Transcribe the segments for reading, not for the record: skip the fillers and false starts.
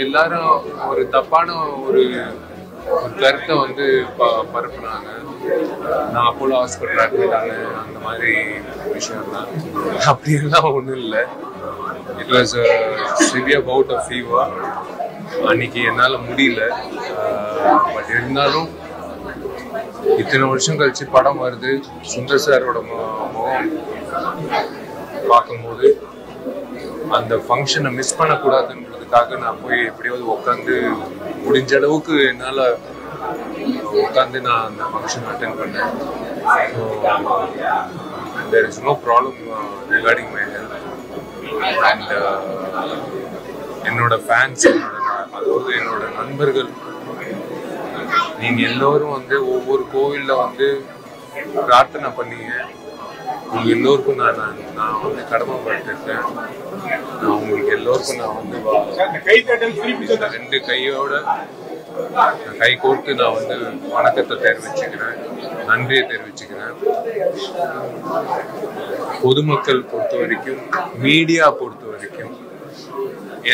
எல்லாரும் ஒரு தப்பான ஒரு கருத்தை வந்து பரப்புனாங்க. நான் அப்போலோ ஹாஸ்பிட்டல் அட்மிட் ஆனேன், அந்த மாதிரி விஷயம் தான். அப்படியெல்லாம் ஒன்றும் இல்லை. It was severe bout of fever. அன்னைக்கு என்னால் முடியல. பட் இருந்தாலும் இத்தனை வருஷம் கழிச்சு படம் வருது, சுந்தர் சாரோட முகம் பார்க்கும்போது அந்த ஃபங்க்ஷனை மிஸ் பண்ணக்கூடாதுன்றதுக்காக நான் போய் எப்படியாவது உட்காந்து முடிஞ்ச அளவுக்கு என்னால் உட்காந்து நான் அந்த ஃபங்க்ஷன் அட்டென்ட் பண்ணேன். So there is no problem regarding my health. And என்னோட ஃபேன்ஸ், அதாவது என்னோட நண்பர்கள், நீங்கள் எல்லோரும் வந்து ஒவ்வொரு கோவிலில் வந்து பிரார்த்தனை பண்ணீங்க. உங்க எல்லோருக்கும் நான் வந்து கடமைப்பட்டிருக்கேன். நான் உங்களுக்கு எல்லோருக்கும் நான் வந்து 2 கையோட கை கோர்த்து நான் வந்து வணக்கத்தை தெரிவிச்சுக்கிறேன், நன்றியை தெரிவிச்சுக்கிறேன். பொதுமக்கள் பொறுத்த வரைக்கும், மீடியா பொறுத்த வரைக்கும்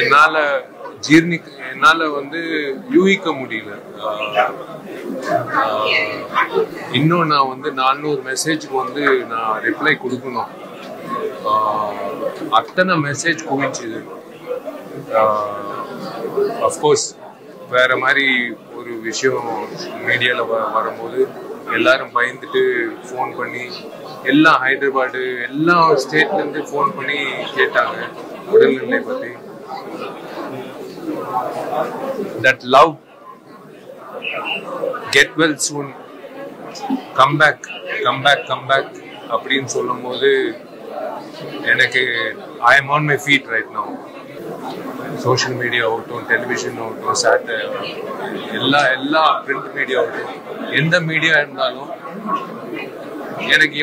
என்னால வந்து யூகிக்க முடியல. இன்னும் நான் வந்து 400 மெசேஜுக்கு வந்து நான் ரிப்ளை கொடுக்கணும். அத்தனை மெசேஜ் குவிச்சுது. அஃப்கோர்ஸ் வேற மாதிரி ஒரு விஷயம் மீடியாவில் வரும்போது எல்லாரும் பயந்துட்டு ஃபோன் பண்ணி, எல்லாம் ஹைதராபாடு எல்லா ஸ்டேட்லேருந்து ஃபோன் பண்ணி கேட்டாங்க உடல்நிலை பற்றி. That love, get well soon, come back அப்படின்னு சொல்லும் போது எனக்கு I am on my feet right now. Social media ஆகட்டும், டெலிவிஷன் ஆகட்டும், எல்லா பிரிண்ட் மீடியா ஆகட்டும், எந்த மீடியா இருந்தாலும் எனக்கு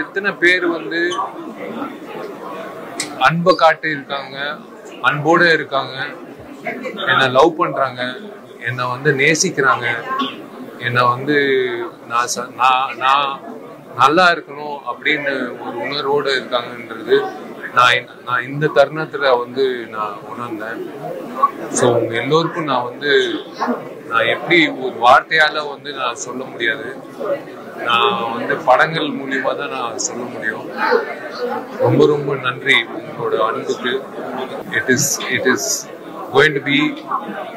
எத்தனை பேர் வந்து அன்பை காட்டி இருக்காங்க, அன்போடு இருக்காங்க, என்னை லவ் பண்றாங்க, என்னை வந்து நேசிக்கிறாங்க, என்னை வந்து நான் நல்லா இருக்கணும் அப்படின்னு ஒரு உணர்வோடு இருக்காங்கன்றது நான் இந்த தருணத்துல வந்து நான் உணர்ந்தேன். ஸோ உங்க எல்லோருக்கும் நான் எப்படி ஒரு வார்த்தையால வந்து நான் சொல்ல முடியாது. நான் வந்து படங்கள் மூலியமா தான் நான் சொல்ல முடியும். ரொம்ப ரொம்ப நன்றி உங்களோட அன்புக்கு. It is going to be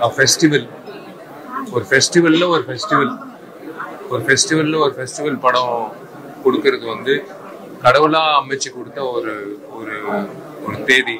a festival. ஒரு ஃபெஸ்டிவல் படம் கொடுக்கறது வந்து கடவுளா அமைச்சு கொடுத்த ஒரு தேதி.